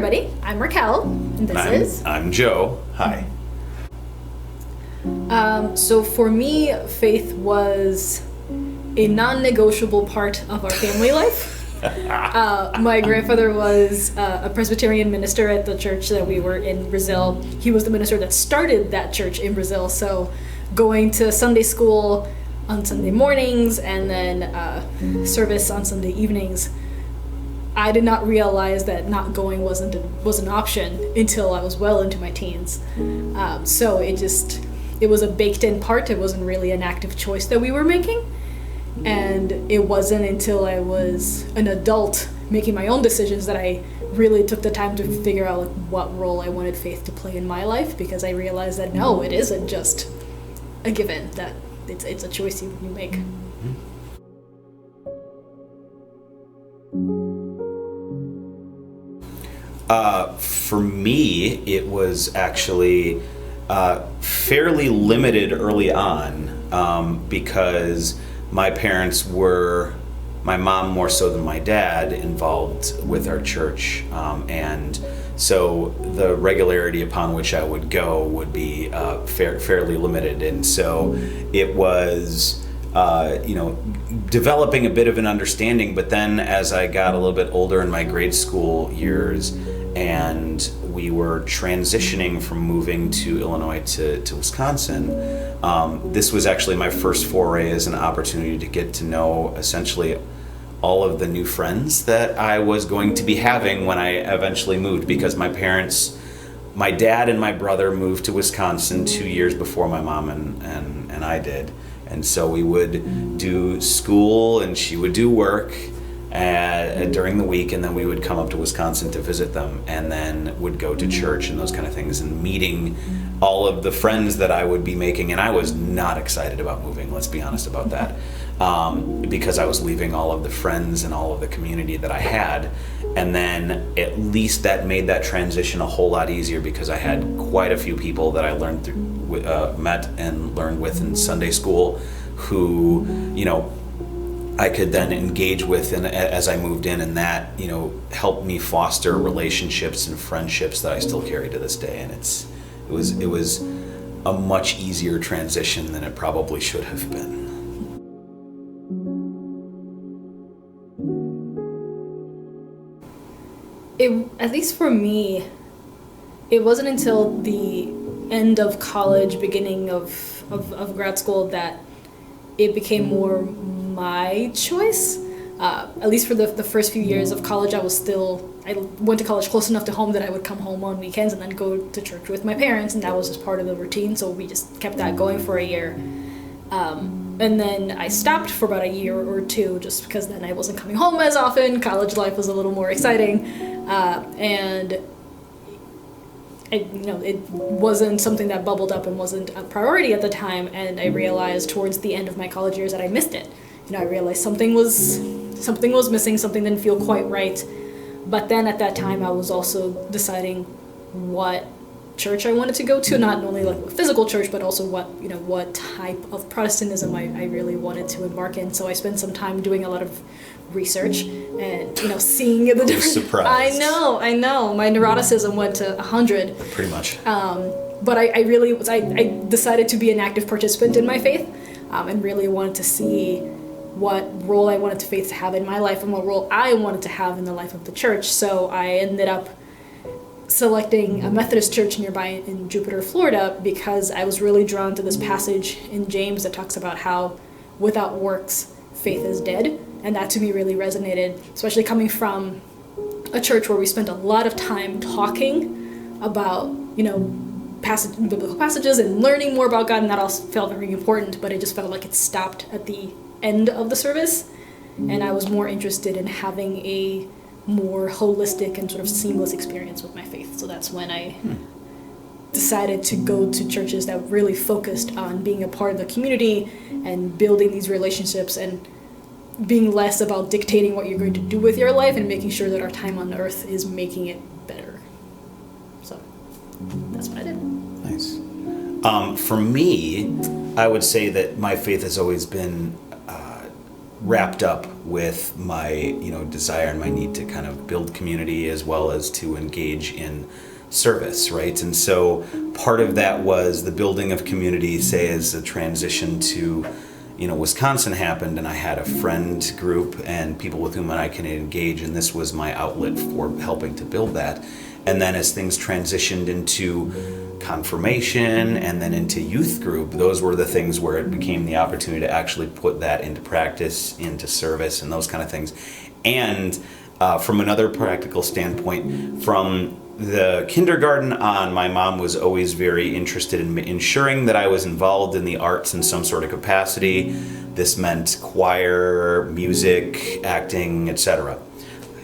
everybody. I'm Raquel, and I'm Joe. Hi. So for me, faith was a non-negotiable part of our family life. My grandfather was a Presbyterian minister at the church that we were in Brazil. He was the minister that started that church in Brazil, so going to Sunday school on Sunday mornings and then service on Sunday evenings, I did not realize that not going was an option until I was well into my teens. So it was a baked-in part. It wasn't really an active choice that we were making. And it wasn't until I was an adult making my own decisions that I really took the time to figure out what role I wanted faith to play in my life, because I realized that no, it isn't just a given, that it's a choice you make. For me, it was actually fairly limited early on because my parents were, my mom more so than my dad, involved with our church, and so the regularity upon which I would go would be fairly limited, and so it was developing a bit of an understanding. But then as I got a little bit older in my grade school years, and we were transitioning from moving to Illinois to Wisconsin, this was actually my first foray as an opportunity to get to know essentially all of the new friends that I was going to be having when I eventually moved, because my dad and my brother moved to Wisconsin 2 years before my mom and I did. And so we would do school and she would do work during the week, and then we would come up to Wisconsin to visit them, and then would go to church and those kind of things, and meeting all of the friends that I would be making. And I was not excited about moving, let's be honest about that, because I was leaving all of the friends and all of the community that I had. And then at least that made that transition a whole lot easier, because I had quite a few people that I met and learned with in Sunday school who, I could then engage with, and as I moved in, and that, helped me foster relationships and friendships that I still carry to this day. And it was a much easier transition than it probably should have been. At least for me, it wasn't until the end of college, beginning of grad school, that it became more my choice. At least for the first few years of college, I went to college close enough to home that I would come home on weekends and then go to church with my parents, and that was just part of the routine, so we just kept that going for a year. And then I stopped for about a year or two, just because then I wasn't coming home as often. College life was a little more exciting, and it wasn't something that bubbled up and wasn't a priority at the time. And I realized towards the end of my college years that I missed it. I realized something was missing, something didn't feel quite right. But then at that time, I was also deciding what church I wanted to go to, not only like a physical church, but also what type of Protestantism I really wanted to embark in. So I spent some time doing a lot of research and seeing the different. Surprise. I know. My neuroticism went to 100. Pretty much. But I decided to be an active participant in my faith, and really wanted to see what role I wanted faith to have in my life and what role I wanted to have in the life of the church. So I ended up selecting a Methodist church nearby in Jupiter, Florida, because I was really drawn to this passage in James that talks about how without works, faith is dead. And that to me really resonated, especially coming from a church where we spent a lot of time talking about, biblical passages and learning more about God, and that also felt very important, but it just felt like it stopped at the end of the service. And I was more interested in having a more holistic and sort of seamless experience with my faith. So that's when I decided to go to churches that really focused on being a part of the community and building these relationships, and being less about dictating what you're going to do with your life and making sure that our time on earth is making it better. So that's what I did. Nice. For me, I would say that my faith has always been wrapped up with my, desire and my need to kind of build community as well as to engage in service, right? And so part of that was the building of community, say, as a transition to, Wisconsin happened, and I had a friend group and people with whom I can engage, and this was my outlet for helping to build that. And then as things transitioned into confirmation and then into youth group, those were the things where it became the opportunity to actually put that into practice, into service, and those kind of things. And from another practical standpoint, from the kindergarten on, my mom was always very interested in ensuring that I was involved in the arts in some sort of capacity. This meant choir, music, acting, etc.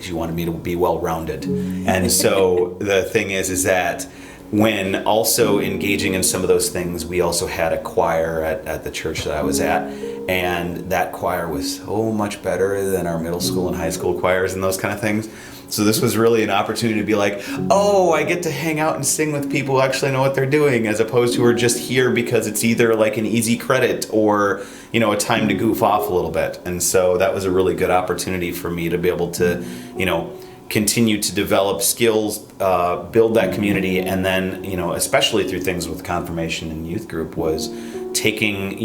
She wanted me to be well-rounded. And so the thing is that when also engaging in some of those things, we also had a choir at the church that I was at, and that choir was so much better than our middle school and high school choirs and those kind of things. So this was really an opportunity to be like, oh, I get to hang out and sing with people who actually know what they're doing, as opposed to who are just here because it's either like an easy credit or, a time to goof off a little bit. And so that was a really good opportunity for me to be able to, continue to develop skills, build that community, and then, especially through things with confirmation and youth group, was taking,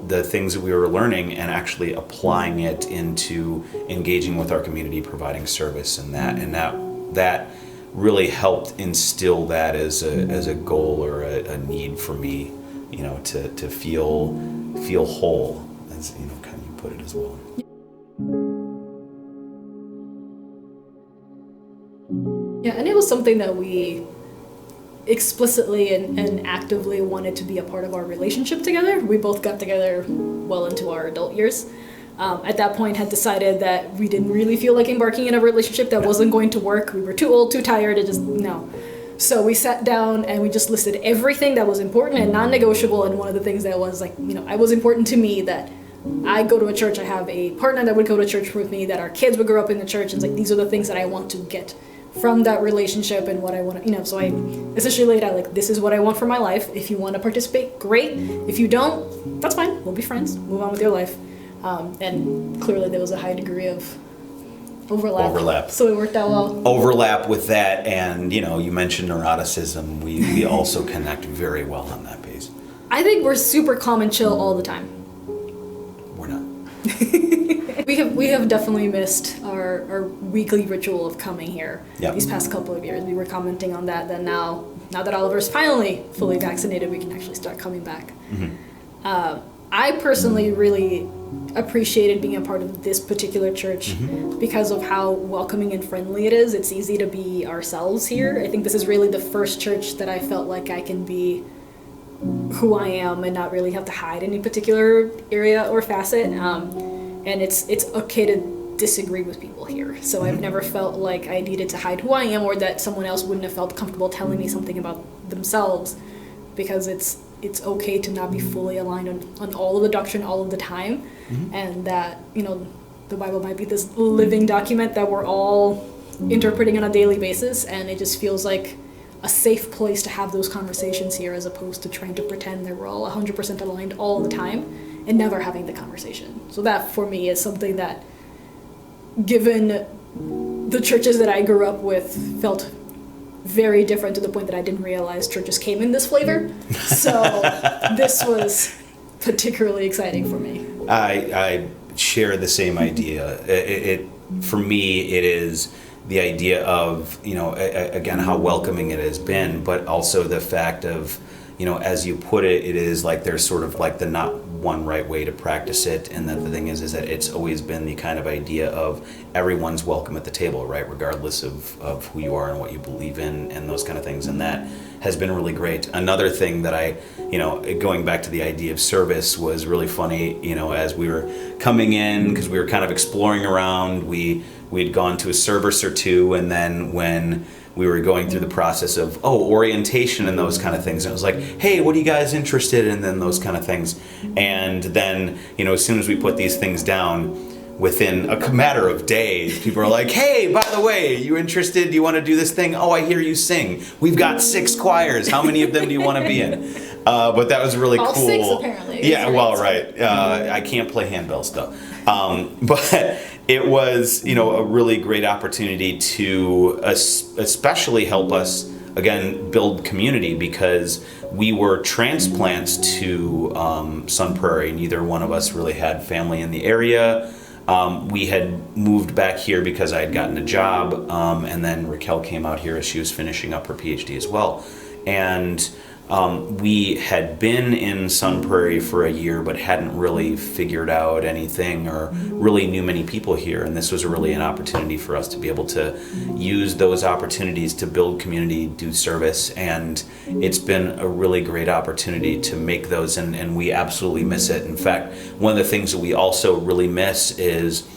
the things that we were learning and actually applying it into engaging with our community, providing service, and that really helped instill that as a goal or a need for me, to feel whole, as kind of you put it as well. Yeah, and it was something that we explicitly and actively wanted to be a part of our relationship together. We both got together well into our adult years. At that point had decided that we didn't really feel like embarking in a relationship that wasn't going to work. We were too old, too tired, no. So we sat down and we just listed everything that was important and non-negotiable, and one of the things that was it was important to me that I go to a church, I have a partner that would go to church with me, that our kids would grow up in the church, and these are the things that I want to get from that relationship and what I want to, so I essentially laid out, this is what I want for my life. If you want to participate, great. If you don't, that's fine. We'll be friends. Move on with your life. And clearly there was a high degree of overlap. So it worked out well. Overlap with that, and, you mentioned neuroticism. We also connect very well on that piece. I think we're super calm and chill all the time. We're not. We have definitely missed our weekly ritual of coming here. Yep. These past couple of years. We were commenting on that now that Oliver's finally fully vaccinated, we can actually start coming back. Mm-hmm. I personally really appreciated being a part of this particular church because of how welcoming and friendly it is. It's easy to be ourselves here. I think this is really the first church that I felt like I can be who I am and not really have to hide any particular area or facet. And it's okay to disagree with people here. So I've never felt like I needed to hide who I am, or that someone else wouldn't have felt comfortable telling me something about themselves, because it's okay to not be fully aligned on all of the doctrine all of the time. And that, the Bible might be this living document that we're all interpreting on a daily basis, and it just feels like a safe place to have those conversations here, as opposed to trying to pretend that we're all 100% aligned all the time and never having the conversation. So that, for me, is something that, given the churches that I grew up with, felt very different, to the point that I didn't realize churches came in this flavor. So this was particularly exciting for me. I share the same idea. It for me, it is the idea of, again, how welcoming it has been, but also the fact of, as you put it, it is like there's sort of like the not one right way to practice it. And that the thing is that it's always been the kind of idea of everyone's welcome at the table, right? Regardless of who you are and what you believe in and those kind of things. And that has been really great. Another thing that I, going back to the idea of service, was really funny, as we were coming in, because we were kind of exploring around, we'd gone to a service or two, and then when we were going through the process of orientation and those kind of things, and it was like, hey, what are you guys interested in, and then those kind of things. And then, as soon as we put these things down, within a matter of days, people are like, hey, by the way, you interested? Do you want to do this thing? Oh, I hear you sing. We've got 6 choirs. How many of them do you want to be in? But that was really all cool. All 6, apparently. Yeah, well, right. I can't play handbells, though. But it was, a really great opportunity to especially help us, again, build community, because we were transplants to Sun Prairie. Neither one of us really had family in the area. We had moved back here because I had gotten a job, and then Raquel came out here as she was finishing up her PhD as well. And we had been in Sun Prairie for a year, but hadn't really figured out anything or really knew many people here. And this was really an opportunity for us to be able to use those opportunities to build community, do service. And it's been a really great opportunity to make those, and we absolutely miss it. In fact, one of the things that we also really miss is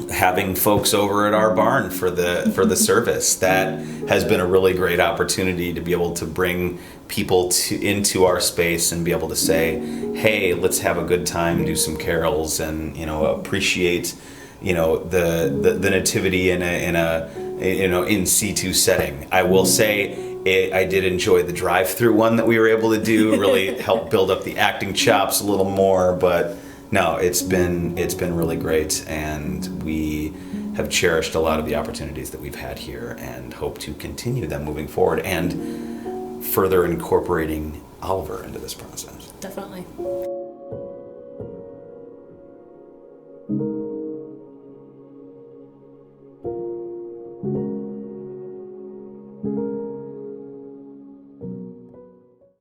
having folks over at our barn for the service. That has been a really great opportunity to be able to bring people into our space and be able to say, hey, let's have a good time, do some carols, and appreciate the nativity in a in situ setting. I will say I did enjoy the drive-through one that we were able to do. Really helped build up the acting chops a little more, but no, it's been really great, and we have cherished a lot of the opportunities that we've had here and hope to continue them moving forward and further incorporating Oliver into this process. Definitely.